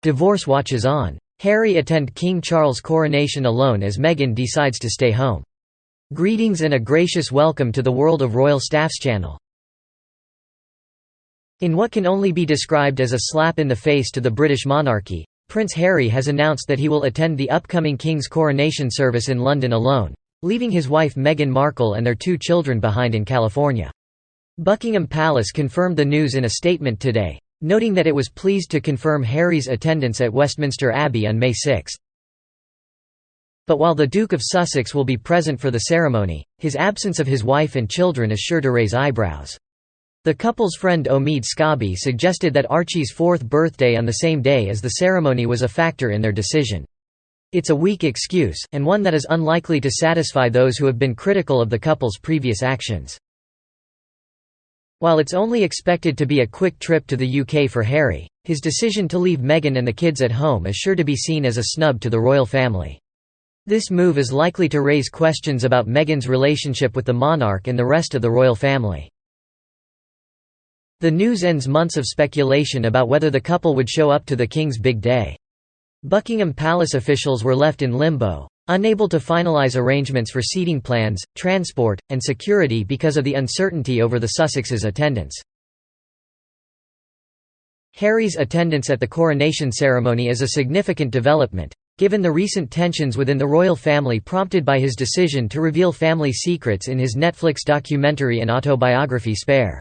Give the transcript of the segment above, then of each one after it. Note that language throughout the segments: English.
Divorce watches on. Harry attend King Charles' coronation alone as Meghan decides to stay home. Greetings and a gracious welcome to the World of Royal Staffs channel. In what can only be described as a slap in the face to the British monarchy, Prince Harry has announced that he will attend the upcoming King's coronation service in London alone, leaving his wife Meghan Markle and their 2 children behind in California. Buckingham Palace confirmed the news in a statement today, noting that it was pleased to confirm Harry's attendance at Westminster Abbey on May 6. But while the Duke of Sussex will be present for the ceremony, his absence of his wife and children is sure to raise eyebrows. The couple's friend Omid Scobie suggested that Archie's 4th birthday on the same day as the ceremony was a factor in their decision. It's a weak excuse, and one that is unlikely to satisfy those who have been critical of the couple's previous actions. While it's only expected to be a quick trip to the UK for Harry, his decision to leave Meghan and the kids at home is sure to be seen as a snub to the royal family. This move is likely to raise questions about Meghan's relationship with the monarch and the rest of the royal family. The news ends months of speculation about whether the couple would show up to the King's big day. Buckingham Palace officials were left in limbo, unable to finalize arrangements for seating plans, transport, and security because of the uncertainty over the Sussexes' attendance. Harry's attendance at the coronation ceremony is a significant development, given the recent tensions within the royal family prompted by his decision to reveal family secrets in his Netflix documentary and autobiography Spare.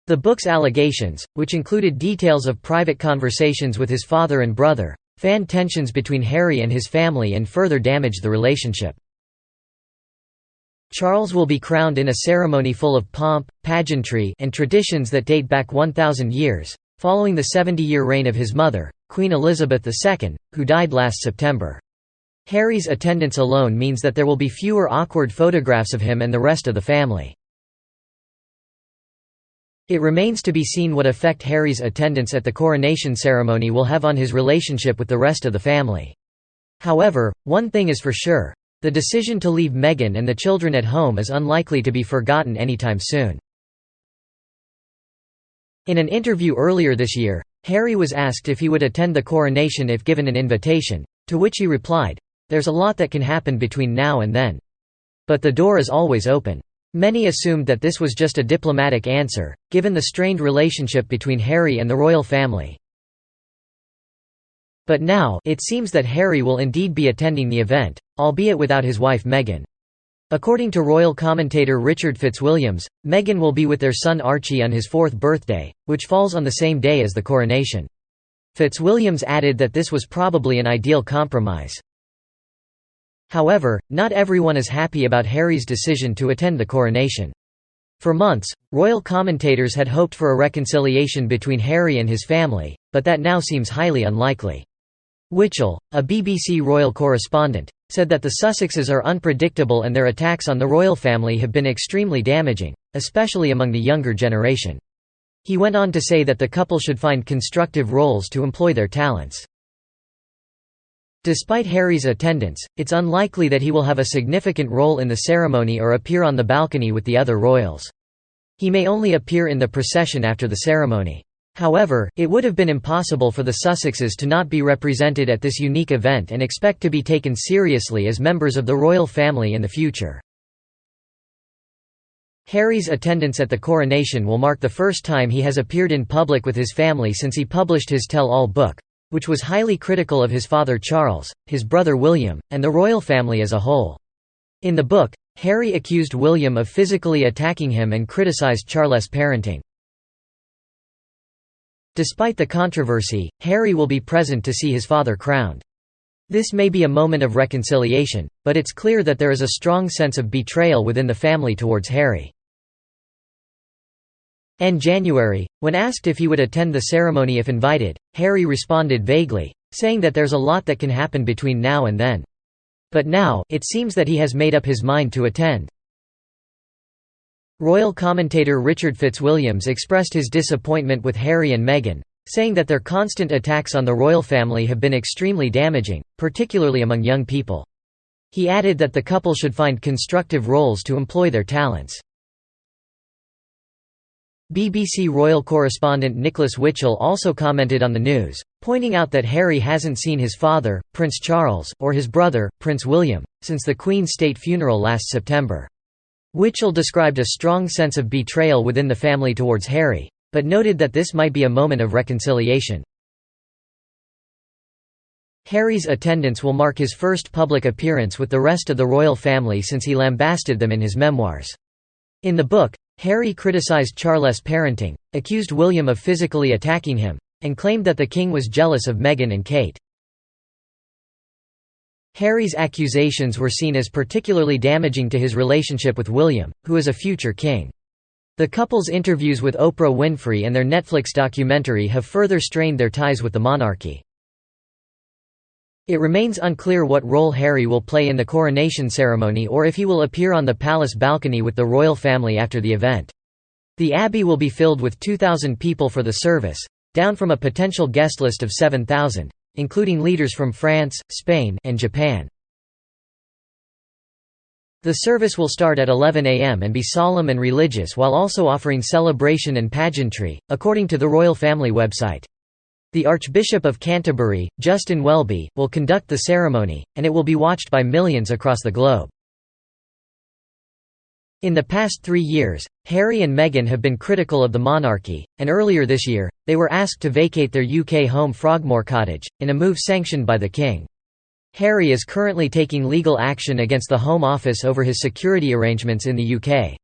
The book's allegations, which included details of private conversations with his father and brother, fanned tensions between Harry and his family and further damaged the relationship. Charles will be crowned in a ceremony full of pomp, pageantry, and traditions that date back 1,000 years, following the 70-year reign of his mother, Queen Elizabeth II, who died last September. Harry's attendance alone means that there will be fewer awkward photographs of him and the rest of the family. It remains to be seen what effect Harry's attendance at the coronation ceremony will have on his relationship with the rest of the family. However, one thing is for sure: the decision to leave Meghan and the children at home is unlikely to be forgotten anytime soon. In an interview earlier this year, Harry was asked if he would attend the coronation if given an invitation, to which he replied, "There's a lot that can happen between now and then. But the door is always open." Many assumed that this was just a diplomatic answer, given the strained relationship between Harry and the royal family. But now, it seems that Harry will indeed be attending the event, albeit without his wife Meghan. According to royal commentator Richard Fitzwilliams, Meghan will be with their son Archie on his 4th birthday, which falls on the same day as the coronation. Fitzwilliams added that this was probably an ideal compromise. However, not everyone is happy about Harry's decision to attend the coronation. For months, royal commentators had hoped for a reconciliation between Harry and his family, but that now seems highly unlikely. Witchell, a BBC royal correspondent, said that the Sussexes are unpredictable and their attacks on the royal family have been extremely damaging, especially among the younger generation. He went on to say that the couple should find constructive roles to employ their talents. Despite Harry's attendance, it's unlikely that he will have a significant role in the ceremony or appear on the balcony with the other royals. He may only appear in the procession after the ceremony. However, it would have been impossible for the Sussexes to not be represented at this unique event and expect to be taken seriously as members of the royal family in the future. Harry's attendance at the coronation will mark the first time he has appeared in public with his family since he published his Tell-All book, which was highly critical of his father Charles, his brother William, and the royal family as a whole. In the book, Harry accused William of physically attacking him and criticized Charles' parenting. Despite the controversy, Harry will be present to see his father crowned. This may be a moment of reconciliation, but it's clear that there is a strong sense of betrayal within the family towards Harry. In January, when asked if he would attend the ceremony if invited, Harry responded vaguely, saying that there's a lot that can happen between now and then. But now, it seems that he has made up his mind to attend. Royal commentator Richard Fitzwilliams expressed his disappointment with Harry and Meghan, saying that their constant attacks on the royal family have been extremely damaging, particularly among young people. He added that the couple should find constructive roles to employ their talents. BBC royal correspondent Nicholas Witchell also commented on the news, pointing out that Harry hasn't seen his father, Prince Charles, or his brother, Prince William, since the Queen's state funeral last September. Witchell described a strong sense of betrayal within the family towards Harry, but noted that this might be a moment of reconciliation. Harry's attendance will mark his first public appearance with the rest of the royal family since he lambasted them in his memoirs. In the book, Harry criticized Charles' parenting, accused William of physically attacking him, and claimed that the king was jealous of Meghan and Kate. Harry's accusations were seen as particularly damaging to his relationship with William, who is a future king. The couple's interviews with Oprah Winfrey and their Netflix documentary have further strained their ties with the monarchy. It remains unclear what role Harry will play in the coronation ceremony or if he will appear on the palace balcony with the royal family after the event. The Abbey will be filled with 2,000 people for the service, down from a potential guest list of 7,000, including leaders from France, Spain, and Japan. The service will start at 11 a.m. and be solemn and religious while also offering celebration and pageantry, according to the royal family website. The Archbishop of Canterbury, Justin Welby, will conduct the ceremony, and it will be watched by millions across the globe. In the past 3 years, Harry and Meghan have been critical of the monarchy, and earlier this year, they were asked to vacate their UK home Frogmore Cottage, in a move sanctioned by the King. Harry is currently taking legal action against the Home Office over his security arrangements in the UK.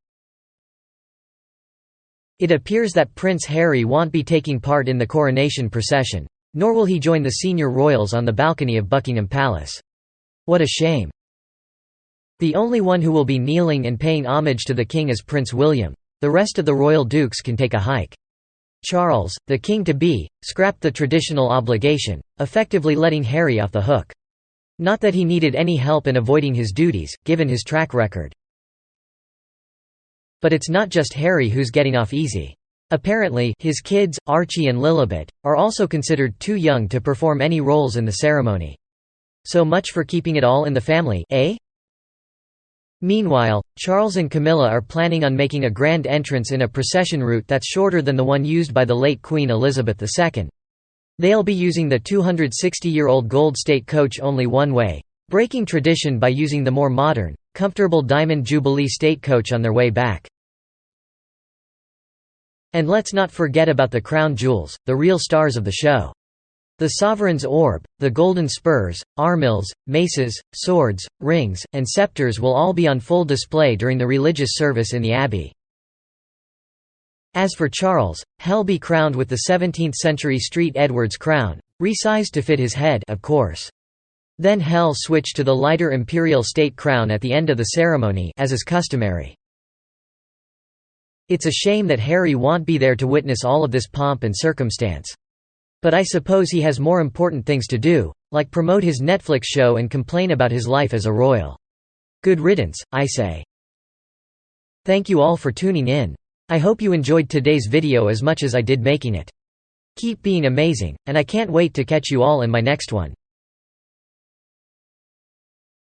It appears that Prince Harry won't be taking part in the coronation procession, nor will he join the senior royals on the balcony of Buckingham Palace. What a shame. The only one who will be kneeling and paying homage to the king is Prince William. The rest of the royal dukes can take a hike. Charles, the king-to-be, scrapped the traditional obligation, effectively letting Harry off the hook. Not that he needed any help in avoiding his duties, given his track record. But it's not just Harry who's getting off easy. Apparently, his kids, Archie and Lilibet, are also considered too young to perform any roles in the ceremony. So much for keeping it all in the family, eh? Meanwhile, Charles and Camilla are planning on making a grand entrance in a procession route that's shorter than the one used by the late Queen Elizabeth II. They'll be using the 260-year-old gold state coach only one way, breaking tradition by using the more modern, comfortable Diamond Jubilee state coach on their way back. And let's not forget about the crown jewels, the real stars of the show. The sovereign's orb, the golden spurs, armills, maces, swords, rings, and scepters will all be on full display during the religious service in the Abbey. As for Charles, he'll be crowned with the 17th-century St. Edward's crown, resized to fit his head, of course. Then he'll switch to the lighter imperial state crown at the end of the ceremony, as is customary. It's a shame that Harry won't be there to witness all of this pomp and circumstance. But I suppose he has more important things to do, like promote his Netflix show and complain about his life as a royal. Good riddance, I say. Thank you all for tuning in. I hope you enjoyed today's video as much as I did making it. Keep being amazing, and I can't wait to catch you all in my next one.